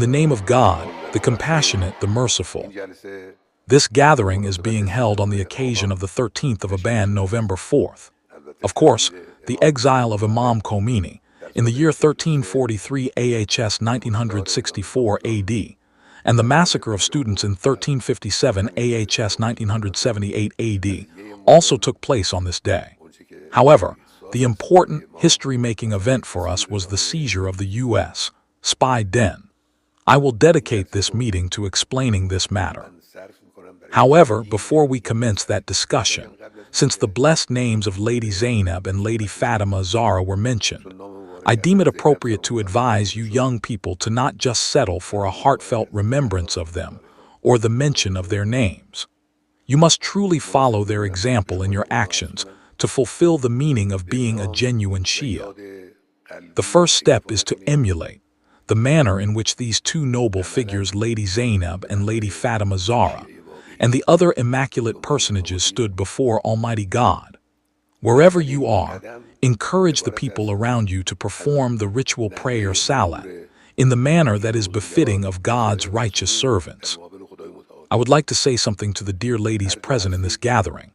the name of God, the compassionate, the merciful. This gathering is being held on the occasion of the 13th of Aban, November 4th. Of course, the exile of Imam Khomeini in the year 1343 AHS 1964 AD, and the massacre of students in 1357 AHS 1978 AD also took place on this day. However, the important history-making event for us was the seizure of the U.S. spy den. I will dedicate this meeting to explaining this matter. However, before we commence that discussion, since the blessed names of Lady Zainab and Lady Fatima Zahra were mentioned, I deem it appropriate to advise you young people to not just settle for a heartfelt remembrance of them or the mention of their names. You must truly follow their example in your actions to fulfill the meaning of being a genuine Shia. The first step is to emulate the manner in which these two noble figures, Lady Zainab and Lady Fatima Zahra, and the other immaculate personages stood before Almighty God. Wherever you are, encourage the people around you to perform the ritual prayer Salat in the manner that is befitting of God's righteous servants. I would like to say something to the dear ladies present in this gathering.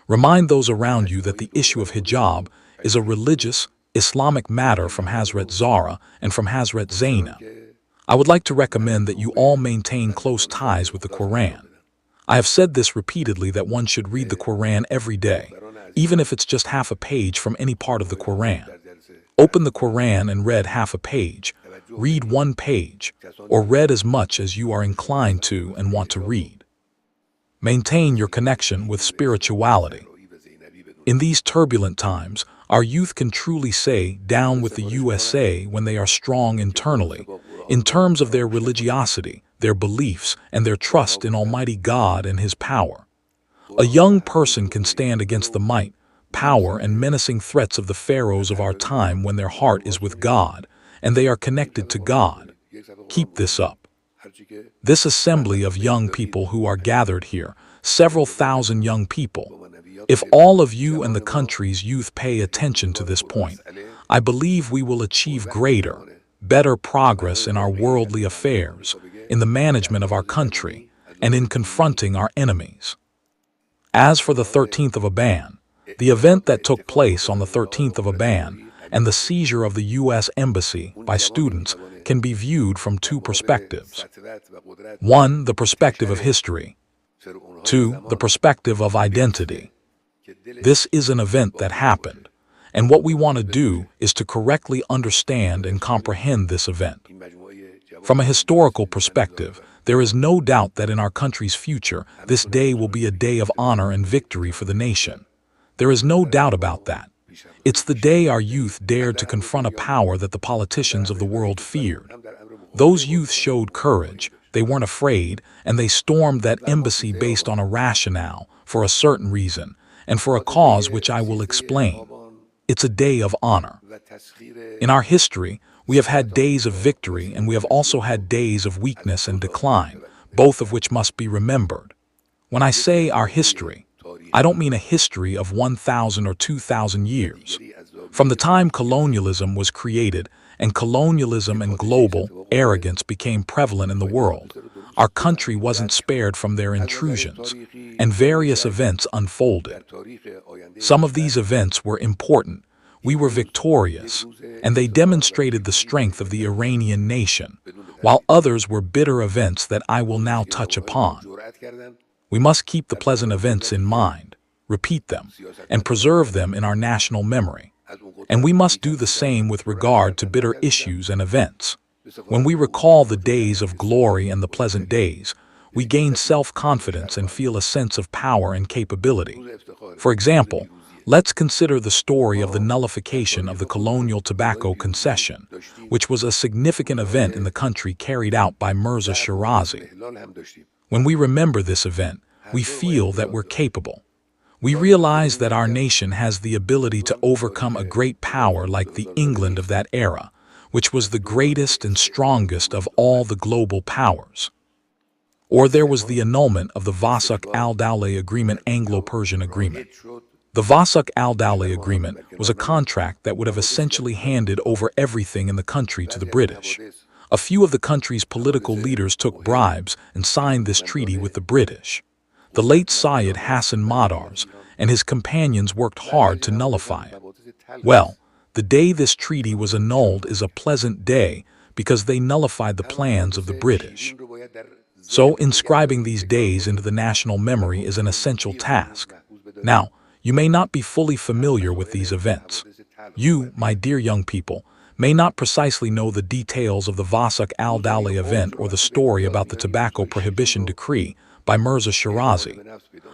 Remind those around you that the issue of hijab is a religious, Islamic matter from Hazrat Zahra and from Hazrat Zainab. I would like to recommend that you all maintain close ties with the Quran. I have said this repeatedly that one should read the Quran every day, even if it's just half a page from any part of the Quran. Open the Quran and read half a page, read one page, or read as much as you are inclined to and want to read. Maintain your connection with spirituality. In these turbulent times, our youth can truly say, "Down with the USA," when they are strong internally, in terms of their religiosity, their beliefs, and their trust in Almighty God and His power. A young person can stand against the might, power, and menacing threats of the pharaohs of our time when their heart is with God, and they are connected to God. Keep this up. This assembly of young people who are gathered here, several thousand young people, if all of you and the country's youth pay attention to this point, I believe we will achieve greater, better progress in our worldly affairs, in the management of our country, and in confronting our enemies. As for the 13th of Aban, the event that took place on the 13th of Aban and the seizure of the U.S. Embassy by students can be viewed from two perspectives. One, the perspective of history. Two, the perspective of identity. This is an event that happened, and what we want to do is to correctly understand and comprehend this event. From a historical perspective, there is no doubt that in our country's future, this day will be a day of honor and victory for the nation. There is no doubt about that. It's the day our youth dared to confront a power that the politicians of the world feared. Those youth showed courage, they weren't afraid, and they stormed that embassy based on a rationale, for a certain reason, and for a cause which I will explain. It's a day of honor. In our history, we have had days of victory and we have also had days of weakness and decline, both of which must be remembered. When I say our history, I don't mean a history of 1,000 or 2,000 years. From the time colonialism was created and colonialism and global arrogance became prevalent in the world, our country wasn't spared from their intrusions, and various events unfolded. Some of these events were important. We were victorious, and they demonstrated the strength of the Iranian nation, while others were bitter events that I will now touch upon. We must keep the pleasant events in mind, repeat them, and preserve them in our national memory. And we must do the same with regard to bitter issues and events. When we recall the days of glory and the pleasant days, we gain self-confidence and feel a sense of power and capability. For example, let's consider the story of the nullification of the colonial tobacco concession, which was a significant event in the country carried out by Mirza Shirazi. When we remember this event, we feel that we're capable. We realize that our nation has the ability to overcome a great power like the England of that era, which was the greatest and strongest of all the global powers. Or there was the annulment of the Vasuk al-Dawla Agreement, Anglo-Persian Agreement. The Vasuk al-Dawla Agreement was a contract that would have essentially handed over everything in the country to the British, A few of the country's political leaders took bribes and signed this treaty with the British. The late Syed Hassan Madars and his companions worked hard to nullify it. Well, the day this treaty was annulled is a pleasant day because they nullified the plans of the British. So, inscribing these days into the national memory is an essential task. Now, you may not be fully familiar with these events. You, my dear young people, may not precisely know the details of the Vasak al-Dawla event or the story about the tobacco prohibition decree by Mirza Shirazi.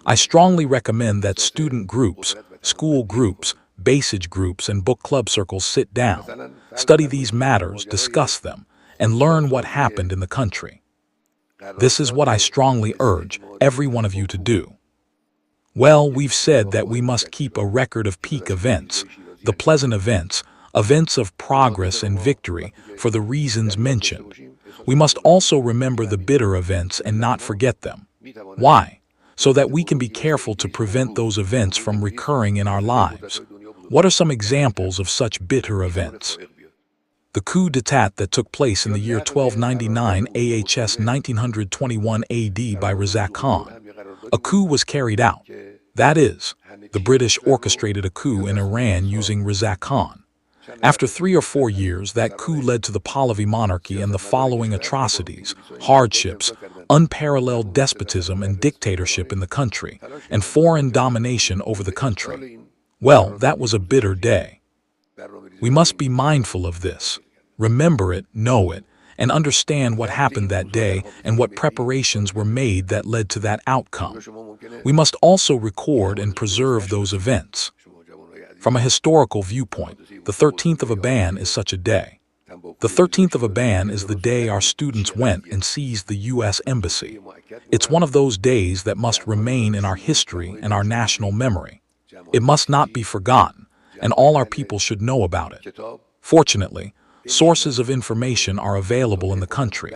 I strongly recommend that student groups, school groups, Basij groups, and book club circles sit down, study these matters, discuss them, and learn what happened in the country. This is what I strongly urge every one of you to do. Well, we've said that we must keep a record of peak events, the pleasant events, events of progress and victory for the reasons mentioned. We must also remember the bitter events and not forget them. Why? So that we can be careful to prevent those events from recurring in our lives. What are some examples of such bitter events? The coup d'etat that took place in the year 1299 AHS 1921 AD by Reza Khan. A coup was carried out. That is, the British orchestrated a coup in Iran using Reza Khan. After 3 or 4 years, that coup led to the Pahlavi monarchy and the following atrocities, hardships, unparalleled despotism and dictatorship in the country, and foreign domination over the country. Well, that was a bitter day. We must be mindful of this, remember it, know it, and understand what happened that day and what preparations were made that led to that outcome. We must also record and preserve those events. From a historical viewpoint, the 13th of Aban is such a day. The 13th of Aban is the day our students went and seized the U.S. Embassy. It's one of those days that must remain in our history and our national memory. It must not be forgotten, and all our people should know about it. Fortunately, sources of information are available in the country,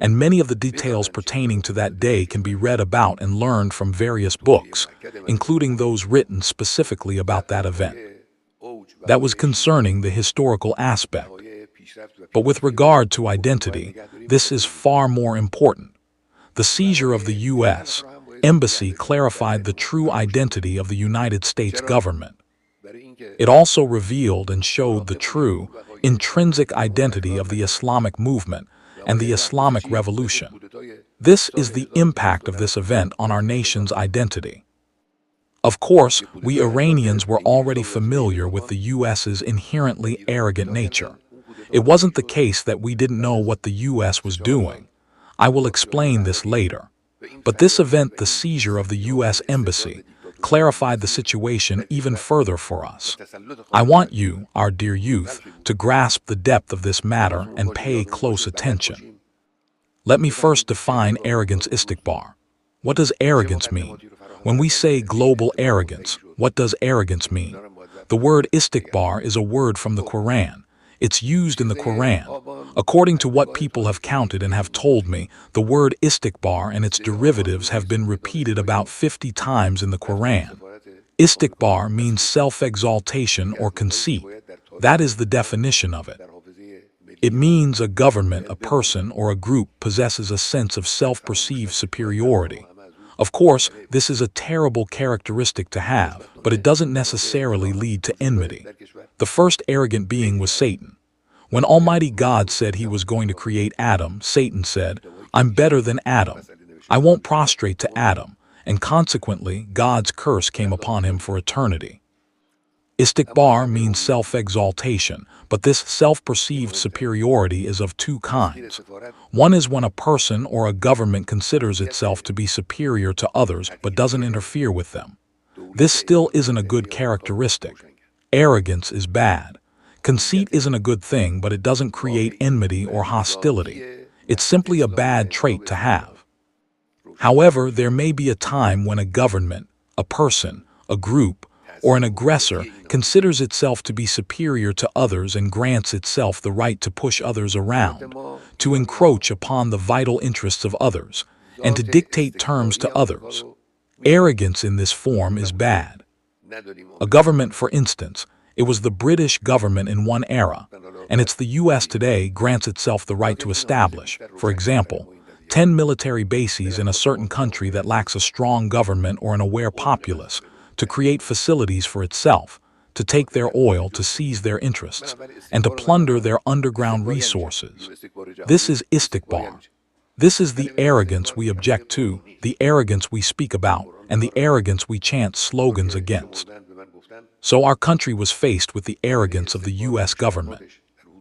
and many of the details pertaining to that day can be read about and learned from various books, including those written specifically about that event. That was concerning the historical aspect. But with regard to identity, this is far more important. The seizure of the U.S. Embassy clarified the true identity of the United States government. It also revealed and showed the true, intrinsic identity of the Islamic movement and the Islamic Revolution. This is the impact of this event on our nation's identity. Of course, we Iranians were already familiar with the U.S.'s inherently arrogant nature. It wasn't the case that we didn't know what the U.S. was doing. I will explain this later. But this event, the seizure of the U.S. Embassy, clarified the situation even further for us. I want you, our dear youth, to grasp the depth of this matter and pay close attention. Let me first define arrogance istikbar. What does arrogance mean? When we say global arrogance, what does arrogance mean? The word istikbar is a word from the Quran. It's used in the Quran. According to what people have counted and have told me, the word istikbar and its derivatives have been repeated about 50 times in the Quran. Istikbar means self-exaltation or conceit. That is the definition of it. It means a government, a person, or a group possesses a sense of self-perceived superiority. Of course, this is a terrible characteristic to have, but it doesn't necessarily lead to enmity. The first arrogant being was Satan. When Almighty God said he was going to create Adam, Satan said, "I'm better than Adam. I won't prostrate to Adam," and consequently, God's curse came upon him for eternity. Istikbar means self-exaltation, but this self-perceived superiority is of two kinds. One is when a person or a government considers itself to be superior to others but doesn't interfere with them. This still isn't a good characteristic. Arrogance is bad. Conceit isn't a good thing, but it doesn't create enmity or hostility. It's simply a bad trait to have. However, there may be a time when a government, a person, a group, or an aggressor considers itself to be superior to others and grants itself the right to push others around, to encroach upon the vital interests of others, and to dictate terms to others. Arrogance in this form is bad. A government, for instance, It was the British government in one era, and it's the U.S. today grants itself the right to establish, for example, 10 military bases in a certain country that lacks a strong government or an aware populace, to create facilities for itself, to take their oil, to seize their interests, and to plunder their underground resources. This is istikbar. This is the arrogance we object to, the arrogance we speak about, and the arrogance we chant slogans against. So our country was faced with the arrogance of the U.S. government.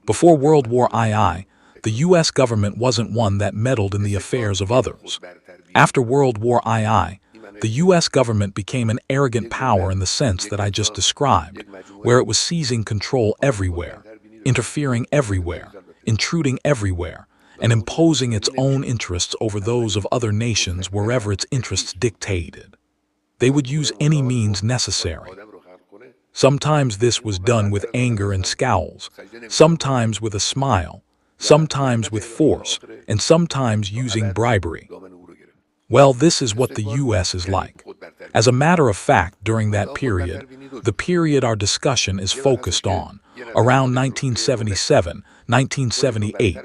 Before World War II, the U.S. government wasn't one that meddled in the affairs of others. After World War II, the U.S. government became an arrogant power in the sense that I just described, where it was seizing control everywhere, interfering everywhere, intruding everywhere, and imposing its own interests over those of other nations wherever its interests dictated. They would use any means necessary. Sometimes this was done with anger and scowls, sometimes with a smile, sometimes with force, and sometimes using bribery. Well, this is what the U.S. is like. As a matter of fact, during that period, the period our discussion is focused on, around 1977, 1978,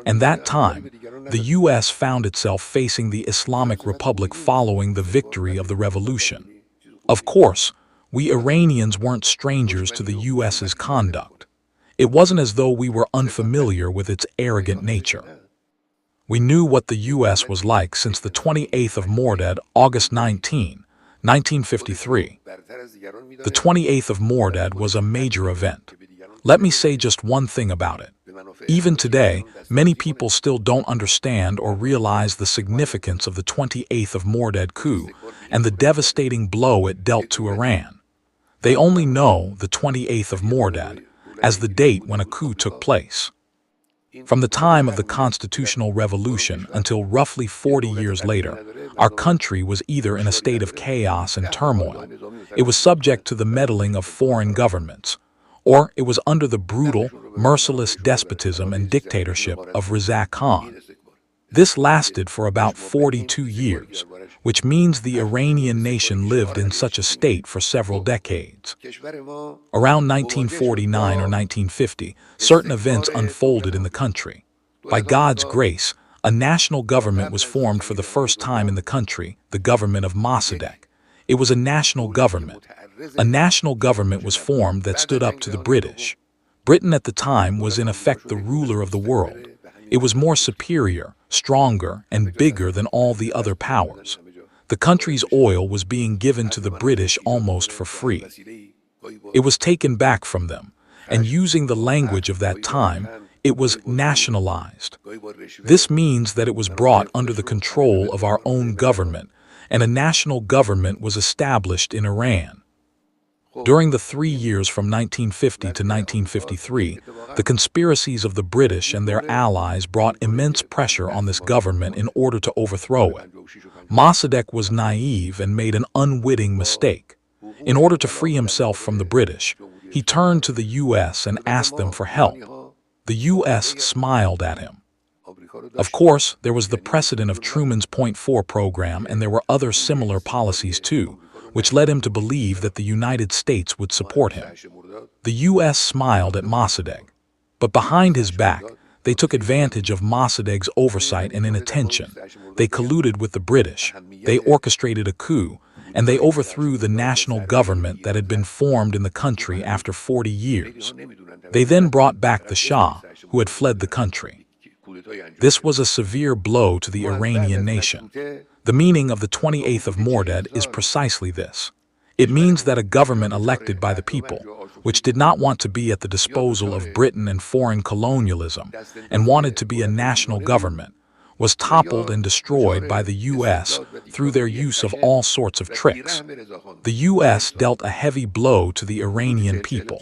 and that time, the U.S. found itself facing the Islamic Republic following the victory of the revolution. Of course, we Iranians weren't strangers to the U.S.'s conduct. It wasn't as though we were unfamiliar with its arrogant nature. We knew what the U.S. was like since the 28th of Mordad, August 19, 1953. The 28th of Mordad was a major event. Let me say just one thing about it. Even today, many people still don't understand or realize the significance of the 28th of Mordad coup and the devastating blow it dealt to Iran. They only know the 28th of Mordad as the date when a coup took place. From the time of the Constitutional Revolution until roughly 40 years later, our country was either in a state of chaos and turmoil, it was subject to the meddling of foreign governments, or it was under the brutal, merciless despotism and dictatorship of Reza Khan. This lasted for about 42 years, which means the Iranian nation lived in such a state for several decades. Around 1949 or 1950, certain events unfolded in the country. By God's grace, a national government was formed for the first time in the country, the government of Mossadegh. It was a national government. A national government was formed that stood up to the British. Britain at the time was in effect the ruler of the world. It was more superior, stronger, and bigger than all the other powers. The country's oil was being given to the British almost for free. It was taken back from them, and using the language of that time, it was nationalized. This means that it was brought under the control of our own government, and a national government was established in Iran. During the 3 years from 1950 to 1953, the conspiracies of the British and their allies brought immense pressure on this government in order to overthrow it. Mossadegh was naive and made an unwitting mistake. In order to free himself from the British, he turned to the U.S. and asked them for help. The U.S. smiled at him. Of course, there was the precedent of Truman's Point 4 program, and there were other similar policies too, which led him to believe that the United States would support him. The U.S. smiled at Mossadegh, but behind his back, they took advantage of Mossadegh's oversight and inattention. They colluded with the British, they orchestrated a coup, and they overthrew the national government that had been formed in the country after 40 years. They then brought back the Shah, who had fled the country. This was a severe blow to the Iranian nation. The meaning of the 28th of Mordad is precisely this. It means that a government elected by the people, which did not want to be at the disposal of Britain and foreign colonialism, and wanted to be a national government, was toppled and destroyed by the U.S. through their use of all sorts of tricks. The U.S. dealt a heavy blow to the Iranian people.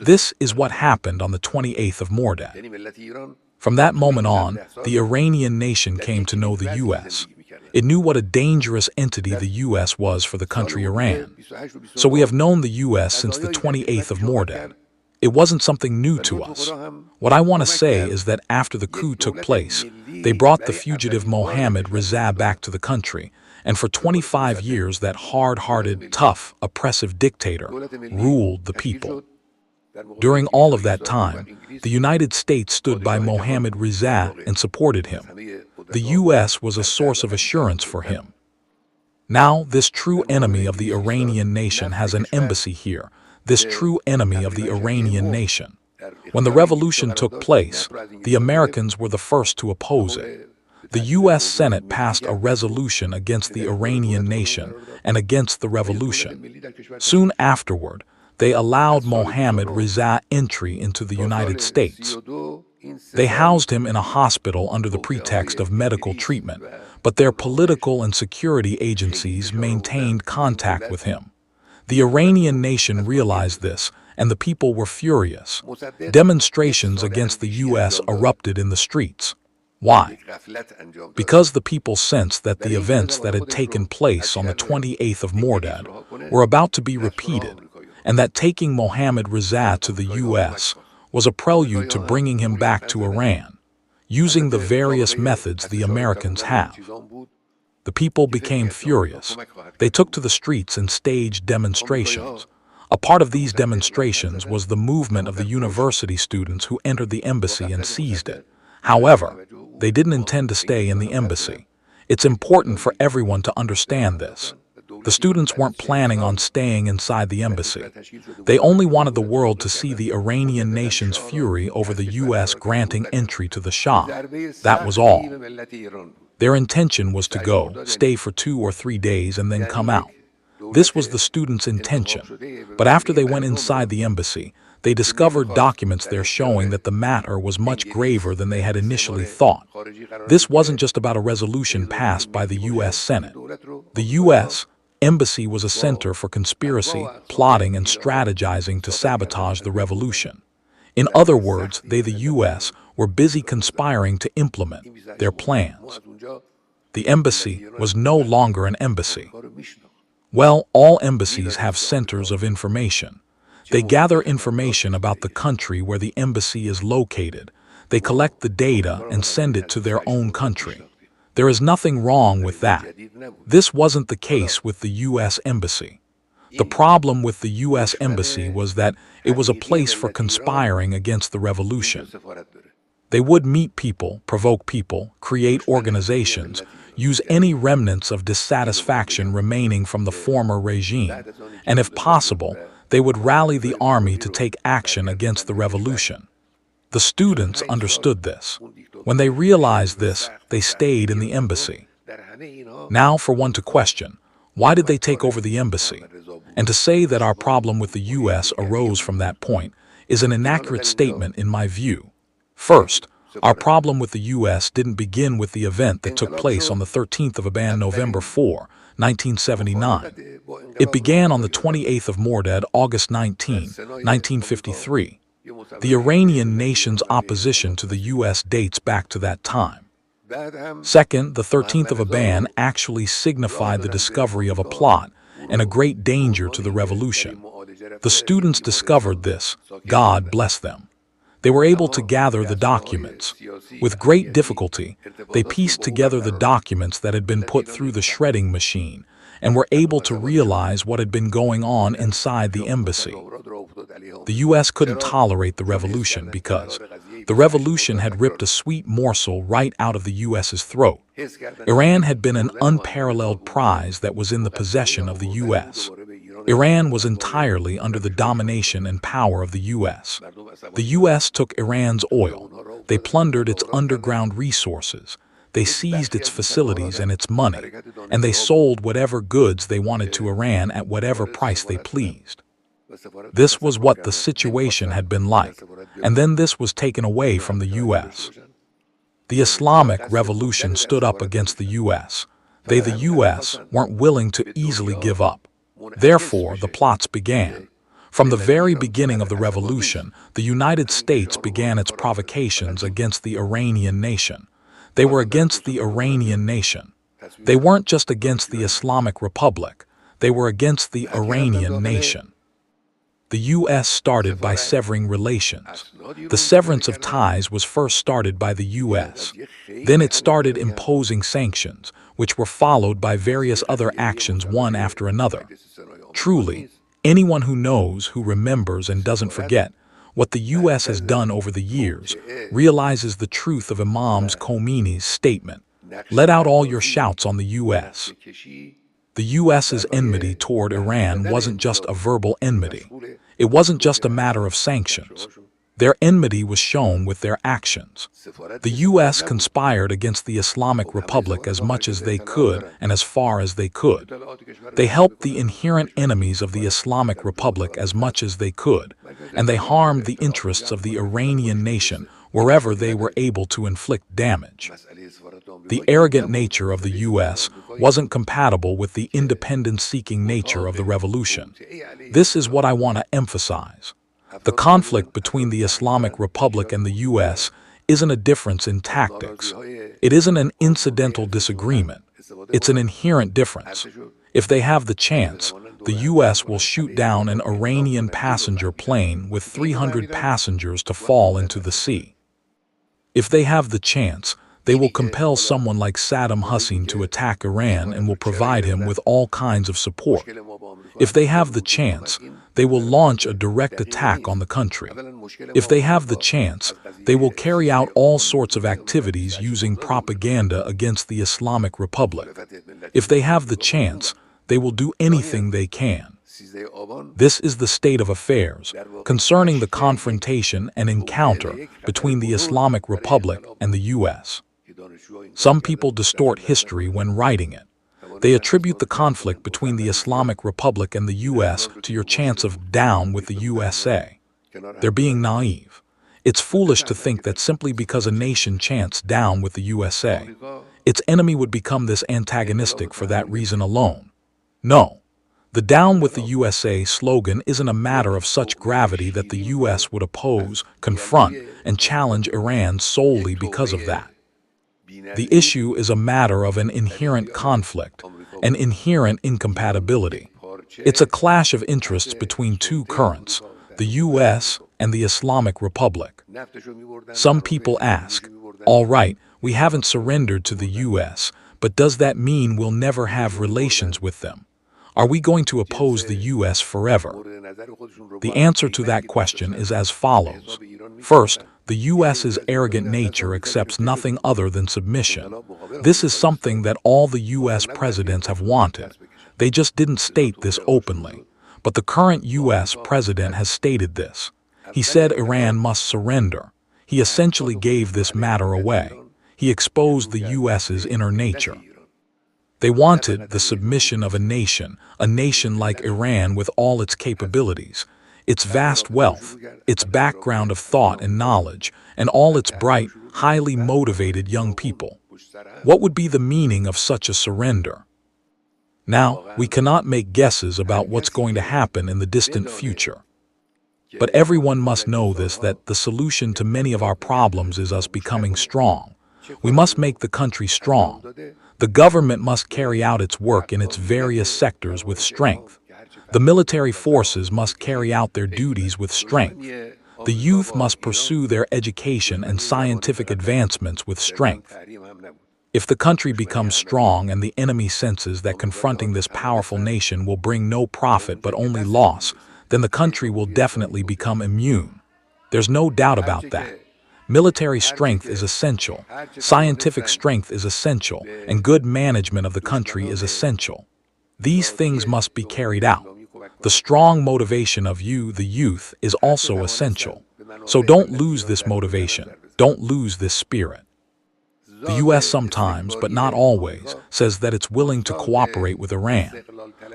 This is what happened on the 28th of Mordad. From that moment on, the Iranian nation came to know the U.S. It knew what a dangerous entity the U.S. was for the country Iran. So we have known the U.S. since the 28th of Mordad. It wasn't something new to us. What I want to say is that after the coup took place, they brought the fugitive Mohammad Reza back to the country, and for 25 years that hard-hearted, tough, oppressive dictator ruled the people. During all of that time, the United States stood by Mohammad Reza and supported him. The U.S. was a source of assurance for him. Now, this true enemy of the Iranian nation has an embassy here, this true enemy of the Iranian nation. When the revolution took place, the Americans were the first to oppose it. The U.S. Senate passed a resolution against the Iranian nation and against the revolution. Soon afterward, they allowed Mohammad Reza entry into the United States. They housed him in a hospital under the pretext of medical treatment, but their political and security agencies maintained contact with him. The Iranian nation realized this, and the people were furious. Demonstrations against the U.S. erupted in the streets. Why? Because the people sensed that the events that had taken place on the 28th of Mordad were about to be repeated, and that taking Mohammad Reza to the U.S. was a prelude to bringing him back to Iran, using the various methods the Americans have. The people became furious. They took to the streets and staged demonstrations. A part of these demonstrations was the movement of the university students who entered the embassy and seized it. However, they didn't intend to stay in the embassy. It's important for everyone to understand this. The students weren't planning on staying inside the embassy. They only wanted the world to see the Iranian nation's fury over the U.S. granting entry to the Shah. That was all. Their intention was to go, stay for 2 or 3 days, and then come out. This was the students' intention. But after they went inside the embassy, they discovered documents there showing that the matter was much graver than they had initially thought. This wasn't just about a resolution passed by the U.S. Senate. The U.S. Embassy was a center for conspiracy, plotting, and strategizing to sabotage the revolution. In other words, they, the U.S., were busy conspiring to implement their plans. The embassy was no longer an embassy. Well, all embassies have centers of information. They gather information about the country where the embassy is located. They collect the data and send it to their own country. There is nothing wrong with that. This wasn't the case with the U.S. Embassy. The problem with the U.S. Embassy was that it was a place for conspiring against the revolution. They would meet people, provoke people, create organizations, use any remnants of dissatisfaction remaining from the former regime, and if possible, they would rally the army to take action against the revolution. The students understood this. When they realized this, they stayed in the embassy. Now for one to question, why did they take over the embassy? And to say that our problem with the U.S. arose from that point is an inaccurate statement in my view. First, our problem with the U.S. didn't begin with the event that took place on the 13th of Aban, November 4, 1979. It began on the 28th of Mordad, August 19, 1953. The Iranian nation's opposition to the U.S. dates back to that time. Second, the 13th of Aban actually signified the discovery of a plot and a great danger to the revolution. The students discovered this. God bless them. They were able to gather the documents. With great difficulty, they pieced together the documents that had been put through the shredding machine and were able to realize what had been going on inside the embassy. The U.S. couldn't tolerate the revolution because the revolution had ripped a sweet morsel right out of the U.S.'s throat. Iran had been an unparalleled prize that was in the possession of the U.S. Iran was entirely under the domination and power of the U.S. The U.S. took Iran's oil. They plundered its underground resources. They seized its facilities and its money, and they sold whatever goods they wanted to Iran at whatever price they pleased. This was what the situation had been like, and then this was taken away from the U.S. The Islamic Revolution stood up against the U.S. They, the U.S., weren't willing to easily give up. Therefore, the plots began. From the very beginning of the revolution, the United States began its provocations against the Iranian nation. They were against the Iranian nation. They weren't just against the Islamic Republic. They were against the Iranian nation. The U.S. started by severing relations. The severance of ties was first started by the U.S. Then it started imposing sanctions, which were followed by various other actions one after another. Truly, anyone who knows, who remembers, and doesn't forget What the U.S. has done over the years realizes the truth of Imam Khomeini's statement, "Let out all your shouts on the U.S." The U.S.'s enmity toward Iran wasn't just a verbal enmity. It wasn't just a matter of sanctions. Their enmity was shown with their actions. The U.S. conspired against the Islamic Republic as much as they could and as far as they could. They helped the inherent enemies of the Islamic Republic as much as they could, and they harmed the interests of the Iranian nation wherever they were able to inflict damage. The arrogant nature of the U.S. wasn't compatible with the independence-seeking nature of the revolution. This is what I want to emphasize. The conflict between the Islamic Republic and the U.S. isn't a difference in tactics. It isn't an incidental disagreement. It's an inherent difference. If they have the chance, the U.S. will shoot down an Iranian passenger plane with 300 passengers to fall into the sea. If they have the chance, they will compel someone like Saddam Hussein to attack Iran and will provide him with all kinds of support. If they have the chance, they will launch a direct attack on the country. If they have the chance, they will carry out all sorts of activities using propaganda against the Islamic Republic. If they have the chance, they will do anything they can. This is the state of affairs concerning the confrontation and encounter between the Islamic Republic and the U.S. Some people distort history when writing it. They attribute the conflict between the Islamic Republic and the U.S. to your chance of down with the USA. They're being naive. It's foolish to think that simply because a nation chants down with the USA, its enemy would become this antagonistic for that reason alone. No. The Down with the USA slogan isn't a matter of such gravity that the U.S. would oppose, confront, and challenge Iran solely because of that. The issue is a matter of an inherent conflict, an inherent incompatibility. It's a clash of interests between two currents, the U.S. and the Islamic Republic. Some people ask, all right, we haven't surrendered to the U.S., but does that mean we'll never have relations with them? Are we going to oppose the U.S. forever? The answer to that question is as follows. First, the U.S.'s arrogant nature accepts nothing other than submission. This is something that all the U.S. presidents have wanted. They just didn't state this openly. But the current U.S. president has stated this. He said Iran must surrender. He essentially gave this matter away. He exposed the U.S.'s inner nature. They wanted the submission of a nation like Iran with all its capabilities, its vast wealth, its background of thought and knowledge, and all its bright, highly motivated young people. What would be the meaning of such a surrender? Now, we cannot make guesses about what's going to happen in the distant future. But everyone must know this, that the solution to many of our problems is us becoming strong. We must make the country strong. The government must carry out its work in its various sectors with strength. The military forces must carry out their duties with strength. The youth must pursue their education and scientific advancements with strength. If the country becomes strong and the enemy senses that confronting this powerful nation will bring no profit but only loss, then the country will definitely become immune. There's no doubt about that. Military strength is essential, scientific strength is essential, and good management of the country is essential. These things must be carried out. The strong motivation of you, the youth, is also essential. So don't lose this motivation. Don't lose this spirit. The U.S. sometimes, but not always, says that it's willing to cooperate with Iran.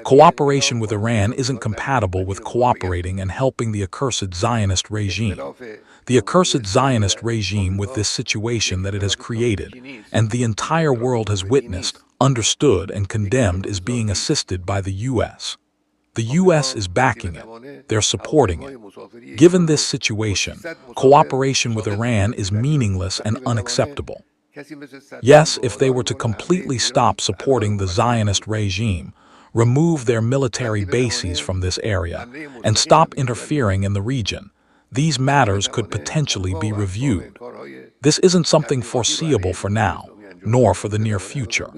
Cooperation with Iran isn't compatible with cooperating and helping the accursed Zionist regime. The accursed Zionist regime, with this situation that it has created, and the entire world has witnessed, understood, and condemned, is being assisted by the U.S. The U.S. is backing it. They're supporting it. Given this situation, cooperation with Iran is meaningless and unacceptable. Yes, if they were to completely stop supporting the Zionist regime, remove their military bases from this area, and stop interfering in the region, these matters could potentially be reviewed. This isn't something foreseeable for now, nor for the near future.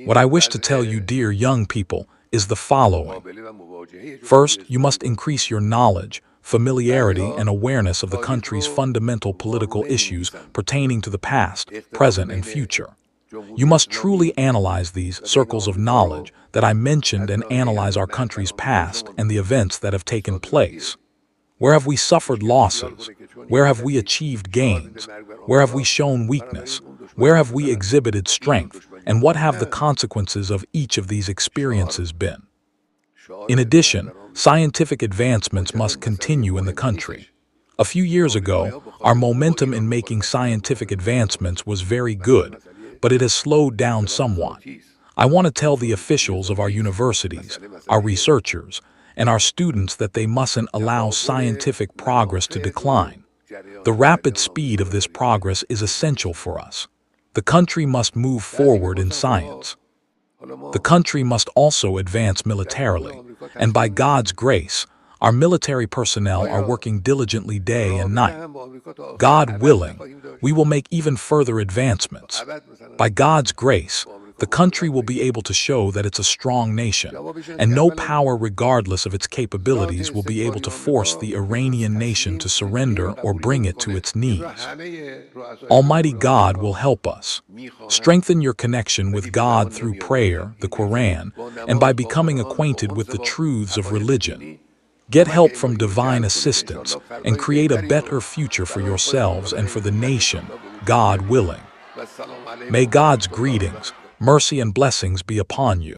What I wish to tell you, dear young people, is the following. First, you must increase your knowledge, familiarity, and awareness of the country's fundamental political issues pertaining to the past, present, and future. You must truly analyze these circles of knowledge that I mentioned and analyze our country's past and the events that have taken place. Where have we suffered losses? Where have we achieved gains? Where have we shown weakness? Where have we exhibited strength? And what have the consequences of each of these experiences been? In addition, scientific advancements must continue in the country. A few years ago, our momentum in making scientific advancements was very good, but it has slowed down somewhat. I want to tell the officials of our universities, our researchers, and our students that they mustn't allow scientific progress to decline. The rapid speed of this progress is essential for us. The country must move forward in science. The country must also advance militarily, and by God's grace, our military personnel are working diligently day and night. God willing, we will make even further advancements. By God's grace, the country will be able to show that it's a strong nation, and no power regardless of its capabilities will be able to force the Iranian nation to surrender or bring it to its knees. Almighty God will help us. Strengthen your connection with God through prayer, the Quran, and by becoming acquainted with the truths of religion. Get help from divine assistance and create a better future for yourselves and for the nation, God willing. May God's greetings, mercy, and blessings be upon you.